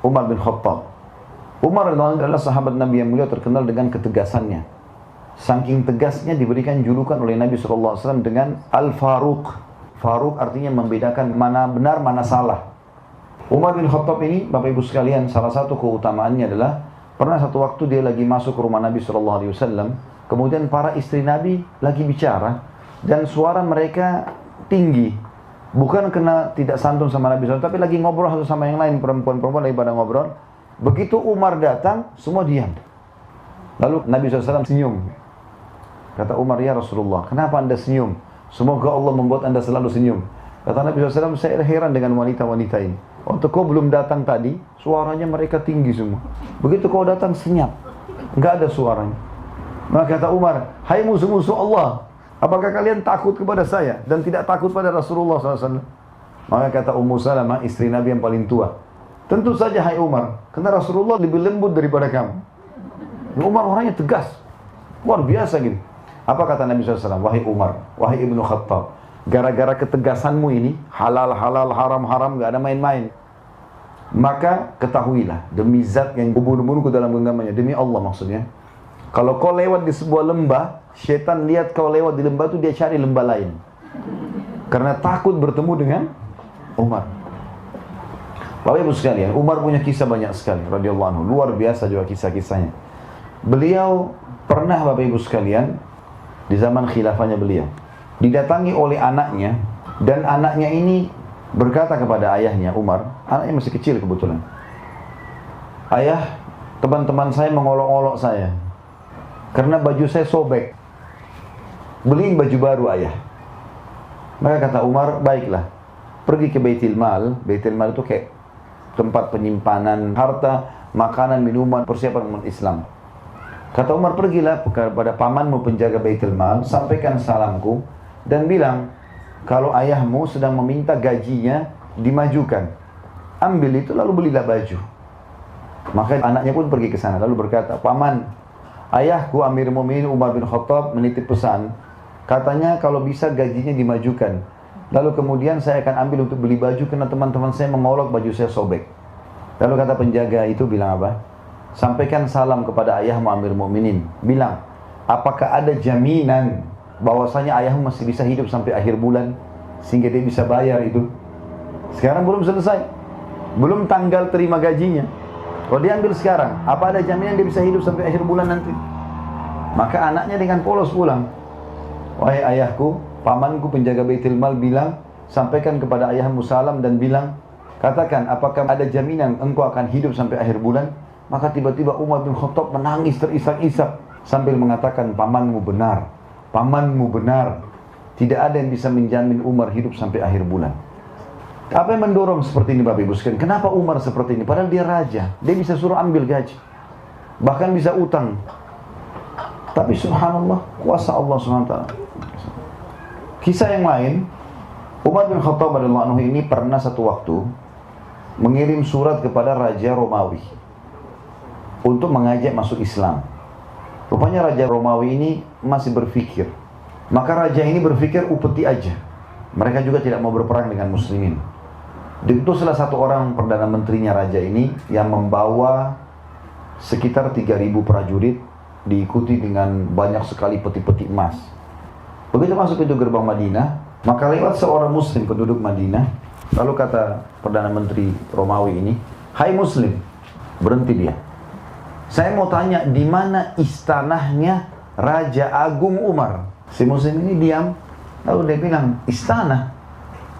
Umar bin Khattab. Umar adalah sahabat Nabi yang mulia, terkenal dengan ketegasannya. Saking tegasnya diberikan julukan oleh Nabi SAW dengan Al-Faruq. Faruq artinya membedakan mana benar, mana salah. Umar bin Khattab ini, Bapak Ibu sekalian, salah satu keutamaannya adalah pernah satu waktu dia lagi masuk ke rumah Nabi SAW, kemudian para istri Nabi lagi bicara, dan suara mereka tinggi. Bukan kena tidak santun sama Nabi SAW, tapi lagi ngobrol satu sama yang lain, perempuan-perempuan lagi pada ngobrol. Begitu Umar datang, semua diam. Lalu Nabi SAW senyum. Kata Umar, ya Rasulullah, kenapa anda senyum? Semoga Allah membuat anda selalu senyum. Kata Nabi SAW, saya heran dengan wanita-wanita ini. Waktu kau belum datang tadi, suaranya mereka tinggi semua. Begitu kau datang, senyap. Enggak ada suaranya. Maka kata Umar, hai musuh-musuh Allah, apakah kalian takut kepada saya dan tidak takut pada Rasulullah SAW? Maka kata Ummu Salamah, istri Nabi yang paling tua, tentu saja hai Umar, karena Rasulullah lebih lembut daripada kamu. Umar orangnya tegas, luar biasa gitu. Apa kata Nabi SAW? Wahai Umar, wahai Ibnu Khattab, gara-gara ketegasanmu ini, halal, haram, gak ada main-main. Maka ketahuilah, demi zat yang ubun-ubunku dalam genggamannya, demi Allah maksudnya, kalau kau lewat di sebuah lembah, syaitan lihat kau lewat di lembah itu, dia cari lembah lain. Karena takut bertemu dengan Umar. Bapak Ibu sekalian, Umar punya kisah banyak sekali, radhiyallahu anhu. Luar biasa juga kisah-kisahnya. Beliau pernah, Bapak Ibu sekalian, di zaman khilafahnya beliau, didatangi oleh anaknya, dan anaknya ini berkata kepada ayahnya, Umar, anaknya masih kecil kebetulan, ayah, teman-teman saya mengolok-olok saya karena baju saya sobek, beliin baju baru ayah. Maka kata Umar, baiklah, pergi ke Baitul Mal. Baitul Mal itu kayak tempat penyimpanan harta, makanan, minuman, persiapan umat Islam. Kata Umar, pergilah kepada pamanmu penjaga Baitul Mal, sampaikan salamku dan bilang kalau ayahmu sedang meminta gajinya dimajukan, ambil itu lalu belilah baju. Maka anaknya pun pergi ke sana lalu berkata, paman, ayahku Amir Mu'minin Umar bin Khattab menitip pesan, katanya kalau bisa gajinya dimajukan. Lalu kemudian saya akan ambil untuk beli baju karena teman-teman saya mengolok baju saya sobek. Lalu kata penjaga itu bilang apa? Sampaikan salam kepada ayahmu Amir Mu'minin. Bilang, apakah ada jaminan bahwasanya ayahmu masih bisa hidup sampai akhir bulan sehingga dia bisa bayar itu? Sekarang belum selesai, belum tanggal terima gajinya. Kalau dia ambil sekarang, apa ada jaminan dia bisa hidup sampai akhir bulan nanti? Maka anaknya dengan polos pulang. Wahai ayahku, pamanku penjaga Baitul Mal bilang, sampaikan kepada ayahmu salam dan bilang, katakan apakah ada jaminan engkau akan hidup sampai akhir bulan? Maka tiba-tiba Umar bin Khattab menangis terisak-isak sambil mengatakan, pamanmu benar, pamanmu benar. Tidak ada yang bisa menjamin Umar hidup sampai akhir bulan. Apa yang mendorong seperti ini Bapak Ibu sekalian? Kenapa Umar seperti ini? Padahal dia raja, dia bisa suruh ambil gaji, bahkan bisa utang. Tapi subhanallah, kuasa Allah SWT. Kisah yang lain, Umar bin Khattab radhiyallahu anhu ini pernah satu waktu mengirim surat kepada Raja Romawi untuk mengajak masuk Islam. Rupanya Raja Romawi ini masih berpikir. Maka raja ini berpikir upeti aja. Mereka juga tidak mau berperang dengan muslimin. Diutuslah satu orang perdana menterinya raja ini yang membawa sekitar 3.000 prajurit, diikuti dengan banyak sekali peti-peti emas. Begitu masuk pintu gerbang Madinah, maka lewat seorang muslim penduduk Madinah. Lalu kata perdana menteri Romawi ini, hai muslim, berhenti dia. Saya mau tanya, di mana istanahnya Raja Agung Umar? Si muslim ini diam, lalu dia bilang, istana?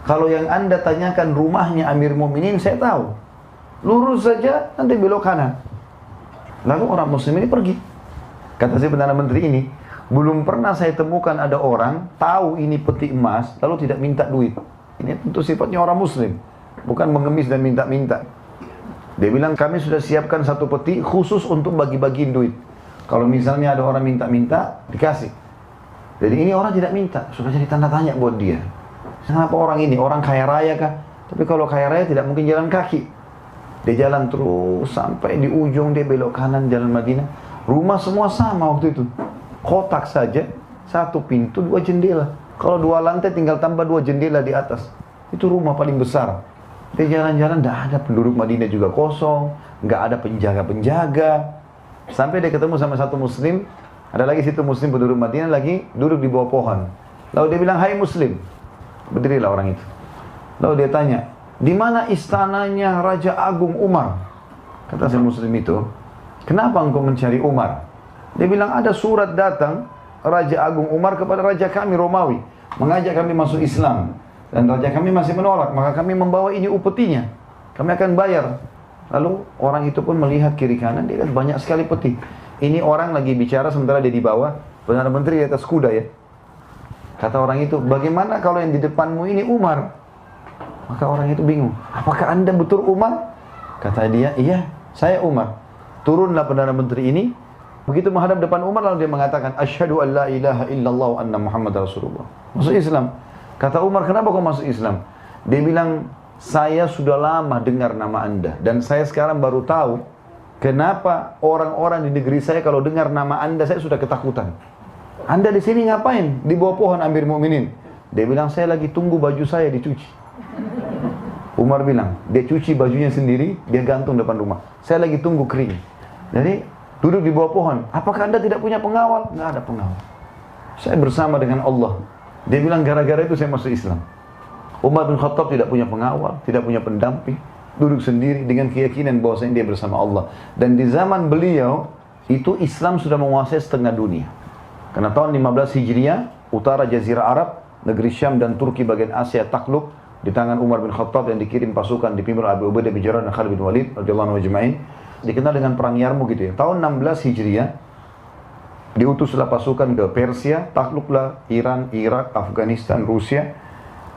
Kalau yang anda tanyakan rumahnya Amir Mu'minin, saya tahu. Lurus saja, nanti belok kanan. Lalu orang muslim ini pergi. Kata si perdana menteri ini, belum pernah saya temukan ada orang tahu ini peti emas, lalu tidak minta duit. Ini tentu sifatnya orang muslim, bukan mengemis dan minta-minta. Dia bilang, kami sudah siapkan satu peti khusus untuk bagi-bagiin duit. Kalau misalnya ada orang minta-minta, dikasih. Jadi ini orang tidak minta, sudah jadi tanda tanya buat dia. Kenapa orang ini? Orang kaya raya kah? Tapi kalau kaya raya tidak mungkin jalan kaki. Dia jalan terus sampai di ujung, dia belok kanan jalan Madinah. Rumah semua sama waktu itu. Kotak saja, satu pintu, 2 jendela. Kalau 2 lantai tinggal tambah 2 jendela di atas. Itu rumah paling besar. Dia jalan-jalan, tidak ada penduduk Madinah juga kosong, nggak ada penjaga-penjaga. Sampai dia ketemu sama satu muslim, ada lagi situ muslim penduduk Madinah lagi duduk di bawah pohon. Lalu dia bilang, hai muslim. Berdirilah orang itu. Lalu dia tanya, di mana istananya Raja Agung Umar? Kata si muslim itu, kenapa engkau mencari Umar? Dia bilang, ada surat datang Raja Agung Umar kepada Raja kami Romawi, mengajak kami masuk Islam. Dan Raja kami masih menolak, maka kami membawa ini upetinya. Kami akan bayar. Lalu orang itu pun melihat kiri kanan, dia lihat banyak sekali peti. Ini orang lagi bicara sementara dia di bawah, Perdana Menteri di atas kuda ya. Kata orang itu, bagaimana kalau yang di depanmu ini Umar? Maka orang itu bingung, apakah anda betul Umar? Kata dia, iya, saya Umar. Turunlah Perdana Menteri ini. Begitu menghadap depan Umar, lalu dia mengatakan, asyhadu an la ilaha illallah wa anna Muhammad Rasulullah. Masuk Islam. Kata Umar, kenapa kau masuk Islam? Dia bilang, saya sudah lama dengar nama anda. Dan saya sekarang baru tahu, kenapa orang-orang di negeri saya kalau dengar nama anda, saya sudah ketakutan. Anda di sini ngapain? Di bawah pohon Amir Mu'minin. Dia bilang, saya lagi tunggu baju saya dicuci. Umar bilang, dia cuci bajunya sendiri, dia gantung depan rumah. Saya lagi tunggu kering. Jadi, duduk di bawah pohon. Apakah anda tidak punya pengawal? Nggak ada pengawal. Saya bersama dengan Allah. Dia bilang, gara-gara itu saya masuk Islam. Umar bin Khattab tidak punya pengawal, tidak punya pendamping. Duduk sendiri dengan keyakinan bahwasanya dia bersama Allah. Dan di zaman beliau, itu Islam sudah menguasai setengah dunia. Karena tahun 15 Hijriah, utara Jazirah Arab, negeri Syam dan Turki bagian Asia takluk di tangan Umar bin Khattab yang dikirim pasukan dipimpin oleh Abu Ubaidah bin Jarrah dan Khalid bin Walid radhiyallahu anhum ajma'in. Dikenal dengan perang Yarmuk gitu ya. Tahun 16 Hijriah, diutuslah pasukan ke Persia, takluklah Iran, Irak, Afghanistan, Rusia.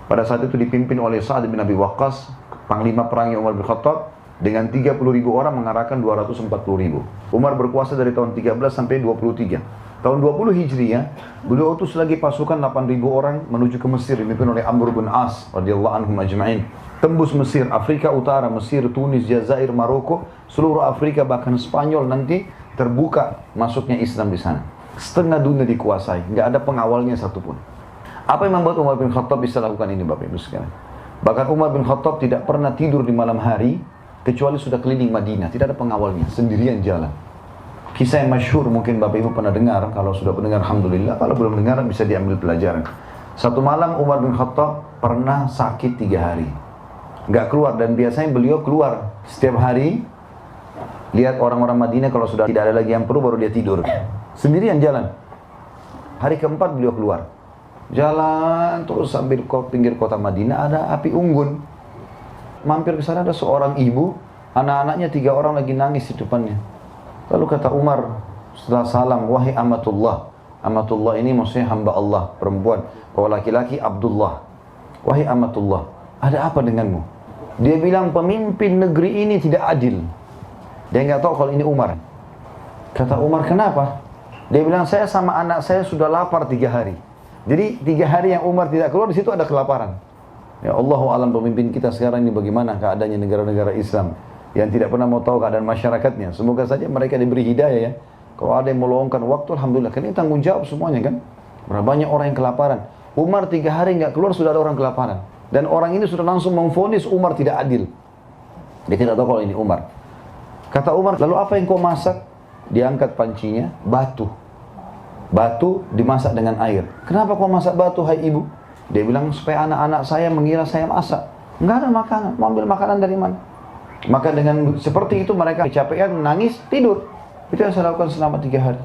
Pada saat itu dipimpin oleh Sa'ad bin Abi Waqqas, panglima perangnya Umar bin Khattab, dengan 30.000 orang mengarahkan 240.000. Umar berkuasa dari tahun 13 sampai 23. Tahun 20 Hijriah, beliau utus lagi pasukan 8.000 orang menuju ke Mesir, dipimpin oleh Amr bin As radhiyallahu anhum ajma'in. Tembus Mesir, Afrika Utara, Mesir, Tunis, Jazair, Maroko, seluruh Afrika bahkan Spanyol nanti terbuka masuknya Islam di sana. Setengah dunia dikuasai, nggak ada pengawalnya satupun. Apa yang membuat Umar bin Khattab bisa lakukan ini, Bapak Ibu sekalian? Bahkan Umar bin Khattab tidak pernah tidur di malam hari kecuali sudah keliling Madinah, tidak ada pengawalnya, sendirian jalan. Kisah yang masyhur mungkin Bapak Ibu pernah dengar, kalau sudah mendengar alhamdulillah, kalau belum dengar bisa diambil pelajaran. Satu malam Umar bin Khattab pernah sakit 3 hari. Nggak keluar, dan biasanya beliau keluar setiap hari. Lihat orang-orang Madinah kalau sudah tidak ada lagi yang perlu baru dia tidur. Sendirian jalan. Hari keempat beliau keluar. Jalan terus sambil pinggir kota Madinah ada api unggun. Mampir ke sana ada seorang ibu, anak-anaknya 3 orang lagi nangis di depannya. Lalu kata Umar setelah salam, wahai amatullah. Amatullah ini maksudnya hamba Allah, perempuan. Kalau laki-laki Abdullah. Wahai amatullah, ada apa denganmu? Dia bilang pemimpin negeri ini tidak adil. Dia nggak tahu kalau ini Umar. Kata Umar, kenapa? Dia bilang, saya sama anak saya sudah lapar 3 hari. Jadi 3 hari yang Umar tidak keluar, di situ ada kelaparan. Ya Allahu alam pemimpin kita sekarang ini bagaimana keadaannya negara-negara Islam yang tidak pernah mau tahu keadaan masyarakatnya. Semoga saja mereka diberi hidayah ya. Kalau ada yang meluangkan waktu, alhamdulillah. Karena ini tanggung jawab semuanya kan. Berapa banyak orang yang kelaparan. Umar 3 hari nggak keluar sudah ada orang kelaparan. Dan orang ini sudah langsung memvonis Umar tidak adil. Dia tidak tahu kalau ini Umar. Kata Umar, lalu apa yang kau masak? Diangkat pancinya, batu. Batu dimasak dengan air. Kenapa kau masak batu, hai ibu? Dia bilang, supaya anak-anak saya mengira saya masak. Enggak ada makanan, mau ambil makanan dari mana? Maka dengan seperti itu mereka kecapean, nangis, tidur. Itu yang saya lakukan selama 3 hari.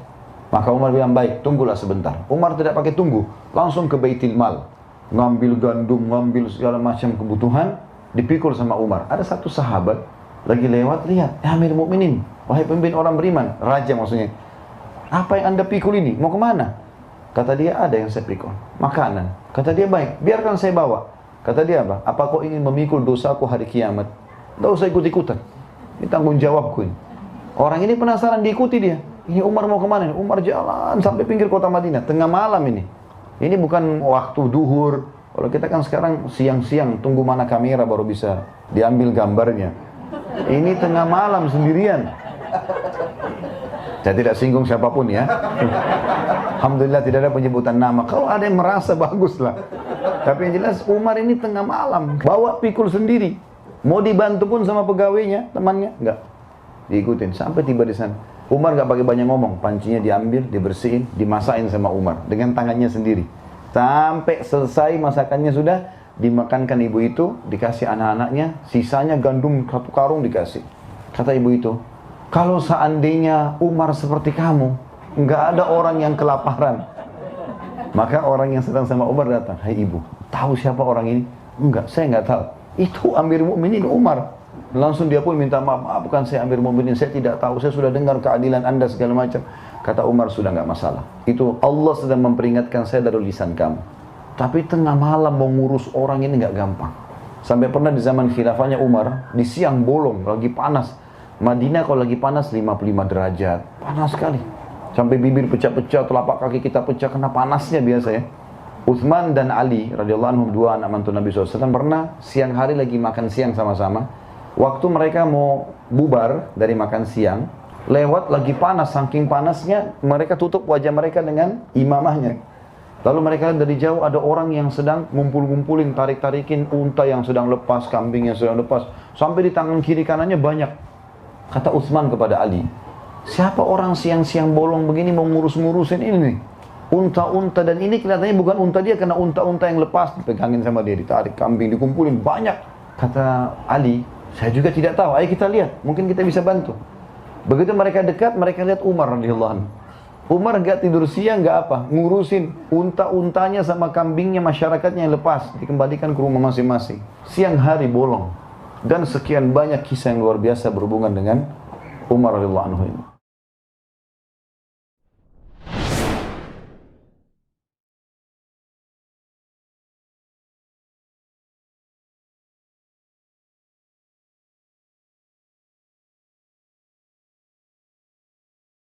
Maka Umar bilang, baik, tunggulah sebentar. Umar tidak pakai tunggu, langsung ke Baitul Mal. Ngambil gandum, ngambil segala macam kebutuhan, dipikul sama Umar. Ada satu sahabat, lagi lewat, lihat, Amir Mu'minin, wahai pemimpin orang beriman, raja maksudnya. Apa yang anda pikul ini? Mau kemana? Kata dia, ada yang saya pikul, makanan. Kata dia, baik, biarkan saya bawa. Kata dia apa? Apa kau ingin memikul dosaku hari kiamat? Tidak usah ikut-ikutan. Ini tanggung jawabku ini. Orang ini penasaran, diikuti dia. Ini Umar mau kemana? Umar jalan sampai pinggir kota Madinah, tengah malam ini. Ini bukan waktu duhur. Kalau kita kan sekarang siang-siang, tunggu mana kamera baru bisa diambil gambarnya. Ini tengah malam sendirian. Saya tidak singgung siapapun ya. Alhamdulillah tidak ada penyebutan nama. Kalau ada yang merasa baguslah. Tapi yang jelas Umar ini tengah malam bawa pikul sendiri. Mau dibantu pun sama pegawainya, temannya, enggak. Diikutin sampai tiba di sana. Umar enggak pakai banyak ngomong, pancinya diambil, dibersihin, dimasakin sama Umar dengan tangannya sendiri. Sampai selesai masakannya sudah, dimakankan ibu itu, dikasih anak-anaknya, sisanya gandum 1 karung dikasih. Kata ibu itu, kalau seandainya Umar seperti kamu, enggak ada orang yang kelaparan. Maka orang yang sedang sama Umar datang, hai ibu, tahu siapa orang ini? Enggak, saya enggak tahu. Itu Amir Mukminin Umar. Langsung dia pun minta maaf, bukan saya Amir Mukminin, saya tidak tahu, saya sudah dengar keadilan anda segala macam. Kata Umar, sudah enggak masalah. Itu Allah sedang memperingatkan saya dari lisan kamu. Tapi tengah malam mau ngurus orang ini enggak gampang. Sampai pernah di zaman khilafahnya Umar, di siang bolong, lagi panas. Madinah kalau lagi panas 55 derajat, panas sekali. Sampai bibir pecah-pecah, telapak kaki kita pecah karena panasnya biasa ya. Uthman dan Ali radhiyallahu anhum, 2 anak mantu Nabi SAW, pernah siang hari lagi makan siang sama-sama. Waktu mereka mau bubar dari makan siang, lewat lagi panas, saking panasnya mereka tutup wajah mereka dengan imamahnya. Lalu mereka lihat dari jauh ada orang yang sedang ngumpul-ngumpulin, tarik-tarikin unta yang sedang lepas, kambing yang sedang lepas. Sampai di tangan kiri kanannya banyak. Kata Utsman kepada Ali, siapa orang siang-siang bolong begini mau ngurus-ngurusin ini nih? Unta-unta, dan ini kelihatannya bukan unta dia, karena unta-unta yang lepas dipegangin sama dia, ditarik, kambing dikumpulin, banyak. Kata Ali, saya juga tidak tahu, ayo kita lihat, mungkin kita bisa bantu. Begitu mereka dekat, mereka lihat Umar radhiyallahu anhu. Umar gak tidur siang, gak apa, ngurusin unta-untanya sama kambingnya masyarakatnya yang lepas, dikembalikan ke rumah masing-masing. Siang hari bolong. Dan sekian banyak kisah yang luar biasa berhubungan dengan Umar radhiyallahu anhu ini.